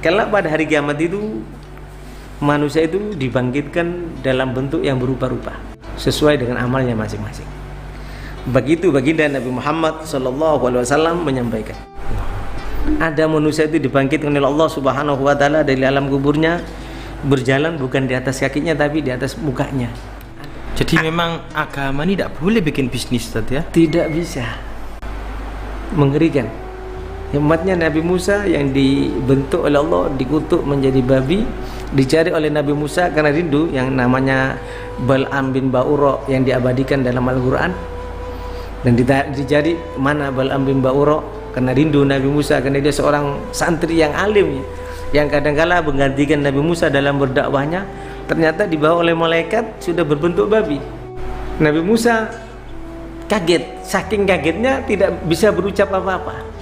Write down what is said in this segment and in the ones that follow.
Kelak pada hari kiamat itu manusia itu dibangkitkan dalam bentuk yang berubah-ubah sesuai dengan amalnya masing-masing. Begitu baginda Nabi Muhammad SAW menyampaikan, ada manusia itu dibangkitkan oleh Allah Subhanahu wa taala dari alam kuburnya, berjalan bukan di atas kakinya tapi di atas mukanya. Jadi memang agama ini tidak boleh bikin bisnis, Ustaz, ya? Tidak bisa. Mengerikan. Hematnya Nabi Musa yang dibentuk oleh Allah, dikutuk menjadi babi, dicari oleh Nabi Musa karena rindu, yang namanya Bal'am bin Ba'ura yang diabadikan dalam Al-Quran. Dan dicari mana Bal'am bin Ba'ura karena rindu Nabi Musa, karena dia seorang santri yang alim, yang kadang-kala menggantikan Nabi Musa dalam berdakwahnya. Ternyata dibawa oleh malaikat sudah berbentuk babi. Nabi Musa kaget, saking kagetnya tidak bisa berucap apa-apa.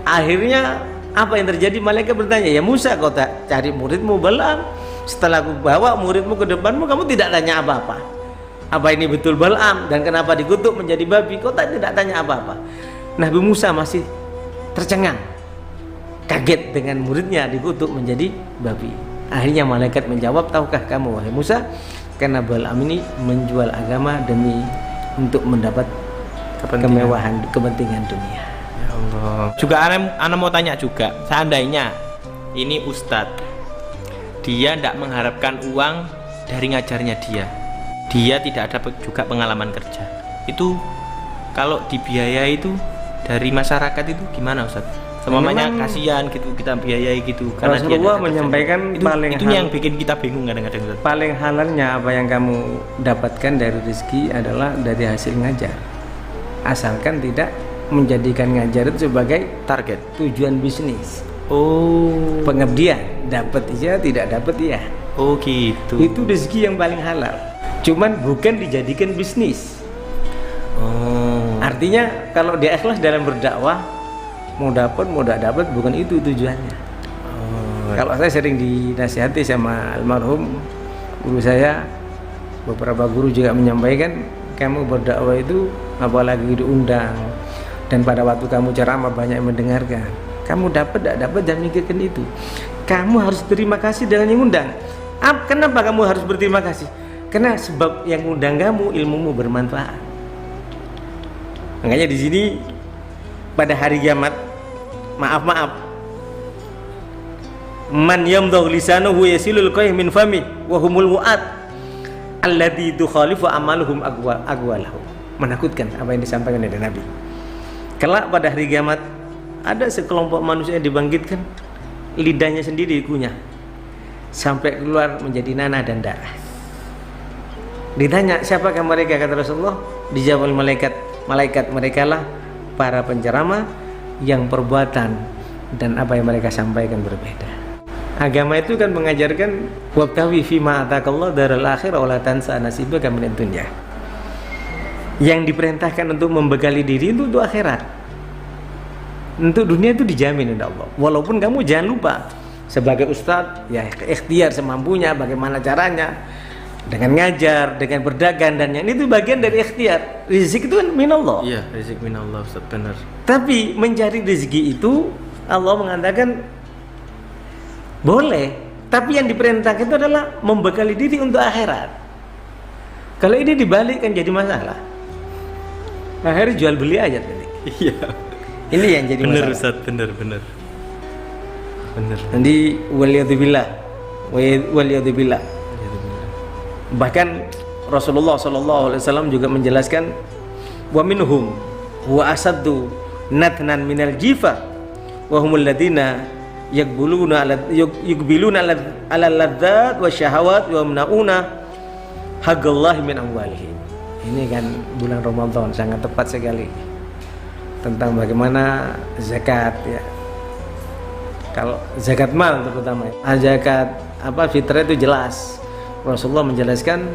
Akhirnya apa yang terjadi? Malaikat bertanya, ya Musa, kau tak cari muridmu Bal'am, setelah aku bawa muridmu ke depanmu, kamu tidak tanya apa-apa. Apa ini betul Bal'am dan kenapa dikutuk menjadi babi? Kau tidak tanya apa-apa. Nabi Musa masih tercengang, kaget dengan muridnya dikutuk menjadi babi. Akhirnya malaikat menjawab, tahukah kamu wahai Musa, karena Bal'am ini menjual agama demi untuk mendapat kemewahan, kepentingan dunia. Ya Allah. Juga ana mau tanya juga, seandainya ini Ustadz, dia tidak mengharapkan uang dari ngajarnya dia tidak dapat juga pengalaman kerja, itu kalau dibiayai itu dari masyarakat itu gimana, Ustadz? Semuanya kasihan gitu, kita biayai gitu. Karena Rasulullah menyampaikan itu yang bikin kita bingung kadang-kadang, Ustadz. Paling halalnya apa yang kamu dapatkan dari rezeki adalah dari hasil ngajar, asalkan tidak menjadikan ngajar itu sebagai target, tujuan bisnis. Oh, pengabdian, dapat iya tidak dapat iya. Oh gitu. Itu rezeki yang paling halal, cuman bukan dijadikan bisnis. Oh, artinya kalau dia ikhlas dalam berdakwah, mau dapat mau tidak dapat, bukan itu tujuannya. Kalau saya sering dinasihati sama almarhum guru saya, beberapa guru juga menyampaikan, kamu berdakwah itu apalagi diundang dan pada waktu kamu ceramah banyak yang mendengarkan, kamu dapat tidak dapat jangan mikirkan itu. Kamu harus terima kasih dengan yang undang. Kenapa kamu harus berterima kasih? Karena sebab yang undang kamu ilmumu bermanfaat. Makanya di sini pada hari kiamat, maaf, man yamdagh lisanuhu yasilul qaih min fami wa humul wu'at alladzi tukhalifu amaluhum aqwalahum. Menakutkan apa yang disampaikan oleh Nabi. Kelak pada hari kiamat ada sekelompok manusia yang dibangkitkan, lidahnya sendiri dikunyah sampai keluar menjadi nanah dan darah. Ditanya, siapakah mereka? Kata Rasulullah, dijawab oleh malaikat, mereka lah para penceramah yang perbuatan dan apa yang mereka sampaikan berbeda. Agama itu kan mengajarkan wabtawi fima atakallah daral akhirah wala tansa nasibaka minad dunya. Yang diperintahkan untuk membekali diri itu untuk akhirat. Untuk dunia itu dijamin oleh Allah. Walaupun kamu jangan lupa sebagai ustadz ya ikhtiar semampunya bagaimana caranya, dengan ngajar, dengan berdagang, dan yang itu bagian dari ikhtiar. Rezeki itu kan minallah. Iya, rezeki minallah, Ustaz, benar. Tapi mencari rezeki itu Allah mengatakan boleh, tapi yang diperintahkan itu adalah membekali diri untuk akhirat. Kalau ini dibalikkan jadi masalah. Akhirnya jual beli aja tadi. Iya. Ini yang jadi bener, masalah. Ustaz, bener. Nanti waliyadzubillah. Bahkan Rasulullah SAW juga menjelaskan, wa minhum wa asaddu natnan minal jifa wa humul ladina yuqbiluna ala ladzat wa syahawat wa yamnauna haqqallahi min amwalihim. Ini kan bulan Ramadan sangat tepat sekali tentang bagaimana zakat ya. Kalau zakat mal terutama, zakat fitrah itu jelas. Rasulullah menjelaskan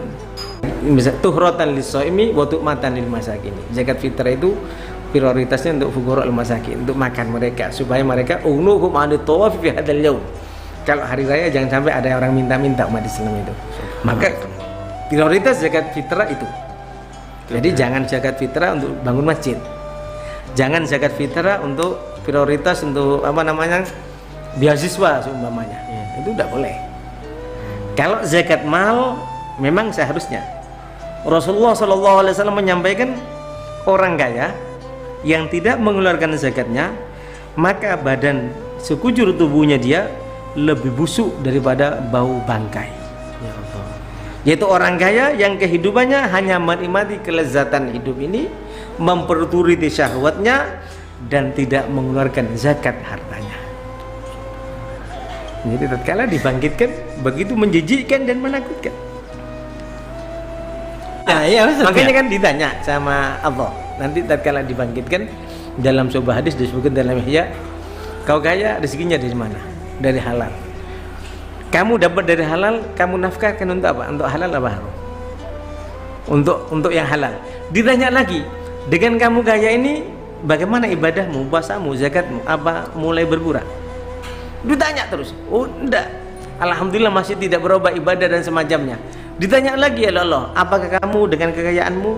tuhratan lis-shaimi wa tu'matan lil masakin. Zakat fitrah itu prioritasnya untuk fuqara al-masakin, untuk makan mereka supaya mereka unuhum anit tawaf fi hadzal yaum. Kalau hari raya jangan sampai ada orang minta-minta umat Islam itu. Maka prioritas zakat fitrah itu. Jadi jangan zakat fitrah untuk bangun masjid. Jangan zakat fitrah untuk prioritas untuk beasiswa seumpamanya, itu tidak boleh. Kalau zakat mal memang seharusnya Rasulullah SAW menyampaikan orang kaya yang tidak mengeluarkan zakatnya, maka badan sekujur tubuhnya dia lebih busuk daripada bau bangkai. Ya Allah. Yaitu orang kaya yang kehidupannya hanya menikmati kelezatan hidup ini, memperturuti syahwatnya, dan tidak mengeluarkan zakat hartanya. Jadi tatkala dibangkitkan begitu menjijikkan dan menakutkan. Nah, ya, makanya kan ditanya sama Allah. Nanti tatkala dibangkitkan, dalam sebuah hadis disebutkan dalam Ihya, kau kaya rezekinya dari mana? Dari halal. Kamu dapat dari halal, kamu nafkahkan untuk apa? Untuk halal apa haram? Untuk yang halal. Ditanya lagi, dengan kamu kaya ini bagaimana ibadahmu, puasamu, zakatmu, apa mulai berkurang? Ditanya terus. Oh, enggak. Alhamdulillah masih tidak berubah ibadah dan semacamnya. Ditanya lagi, ya Allah, apakah kamu dengan kekayaanmu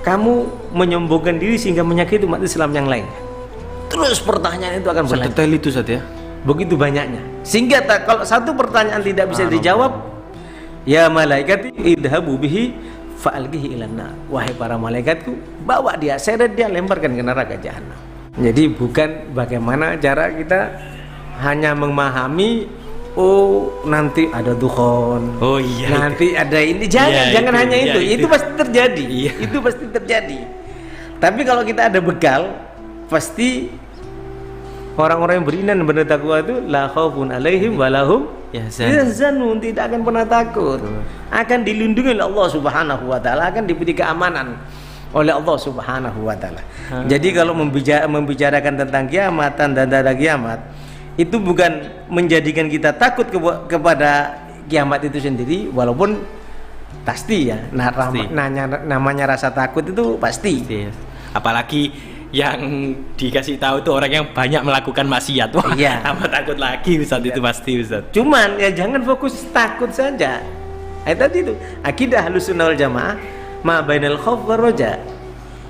kamu menyombongkan diri sehingga menyakiti umat Islam yang lain? Terus pertanyaan itu akan berlanjut. Detail itu Ustaz ya. Begitu banyaknya. Sehingga kalau satu pertanyaan tidak bisa dijawab, ya malaikati idhabu bihi fa'alqihi ilanna. Wahai para malaikatku, bawa dia, seret dia, lemparkan ke neraka jahanam. Jadi bukan bagaimana cara kita hanya memahami, oh nanti ada dukhon, oh iya, nanti ada ini, jangan hanya itu pasti terjadi, itu pasti terjadi. Tapi kalau kita ada bekal, pasti orang-orang yang beriman dan bertakwa itu la khaufun alaihim walahum yahzanun, tidak akan pernah takut, akan dilindungi oleh Allah Subhanahu wa taala, akan diberi keamanan oleh Allah Subhanahu wa taala. Jadi kalau membicarakan tentang kiamat dan tanda kiamat, itu bukan menjadikan kita takut kepada kiamat itu sendiri, walaupun pasti ya, namanya rasa takut itu pasti. Apalagi yang dikasih tahu itu orang yang banyak melakukan maksiat. Wah, tambah takut lagi Ustaz, itu pasti Ustaz. Cuman ya jangan fokus takut saja. Tadi itu akidah Ahlussunnah wal Jamaah, ma bainal khauf war raja,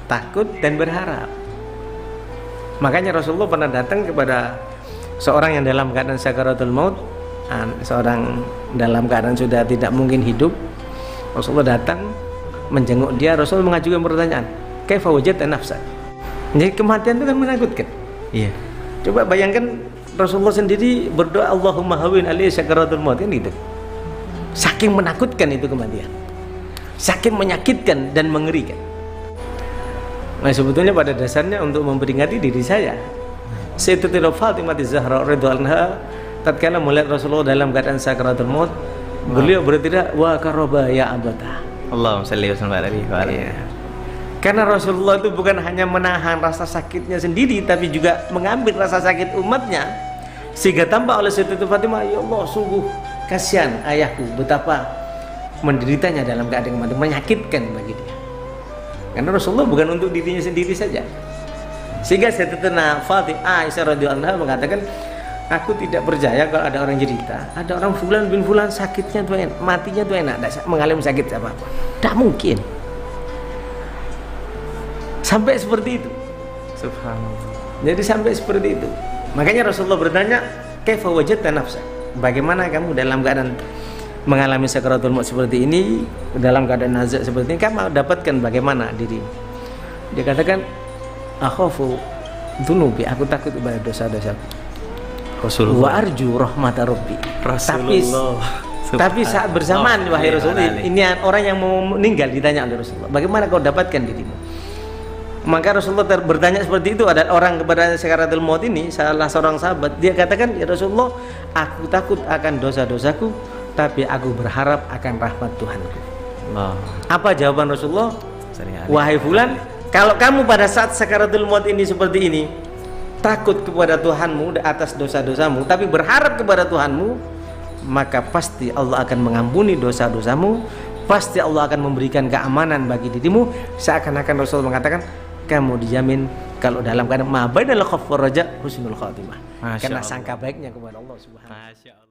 takut dan berharap. Makanya Rasulullah pernah datang kepada seorang yang dalam keadaan sakaratul maut, seorang dalam keadaan sudah tidak mungkin hidup. Rasulullah datang menjenguk dia. Rasul mengajukan pertanyaan, kaifa wajadta nafsak? Jadi kematian itu kan menakutkan. Iya. Coba bayangkan Rasulullah sendiri berdoa, Allahumma hawin alaihi sakaratul maut, kan gitu. Saking menakutkan itu kematian, saking menyakitkan dan mengerikan. Nah sebetulnya pada dasarnya untuk memperingati diri saya, Sayyidatina Fatimah Zahra radhiyallahu anha tatkala melihat Rasulullah dalam keadaan sakaratul maut, beliau berteriak, wa qaraba ya abata. Allahumma shalli wa sallim alaihi. Karena Rasulullah itu bukan hanya menahan rasa sakitnya sendiri, tapi juga mengambil rasa sakit umatnya, sehingga tampak oleh Sayyidatina Fatimah, ya Allah sungguh kasihan ayahku, betapa menderitanya dalam keadaan mati, menyakitkan bagi dia. Karena Rasulullah bukan untuk dirinya sendiri saja. Sehingga Sayyidatina Fatimah Aisyah radhiyallahu anha mengatakan, aku tidak percaya kalau ada orang cerita, ada orang fulan bin fulan sakitnya tuh enak, matinya tuh enak, tidak mengalami sakit apa-apa. Tidak mungkin. Sampai seperti itu. Subhanallah. Jadi sampai seperti itu. Makanya Rasulullah bertanya, kaifa wajadta nafsak? Bagaimana kamu dalam keadaan mengalami sakaratul maut seperti ini, dalam keadaan nazak seperti ini, kamu dapatkan bagaimana dirimu? Dia katakan, akhafu dzunubi, aku takut kepada dosa-dosaku. Rasulullah. Wa arju rahmata rabbi. Rasulullah. Tapi saat bersamaan, wahai Rasulullah, ini orang yang mau meninggal ditanya oleh Rasulullah, bagaimana kau dapatkan dirimu? Maka Rasulullah bertanya seperti itu. Ada orang kepada sakaratul maut ini, salah seorang sahabat, dia katakan, ya Rasulullah, aku takut akan dosa-dosaku, tapi aku berharap akan rahmat Tuhanku. Apa jawaban Rasulullah? Wahai fulan, kalau kamu pada saat sakaratul maut ini seperti ini, takut kepada Tuhanmu atas dosa-dosamu, tapi berharap kepada Tuhanmu, maka pasti Allah akan mengampuni dosa-dosamu, pasti Allah akan memberikan keamanan bagi dirimu. Seakan-akan Rasul mengatakan, kamu dijamin kalau dalam keadaan ma bainal khauf war raja husnul khatimah, karena sangka baiknya kepada Allah Subhanahu wa taala.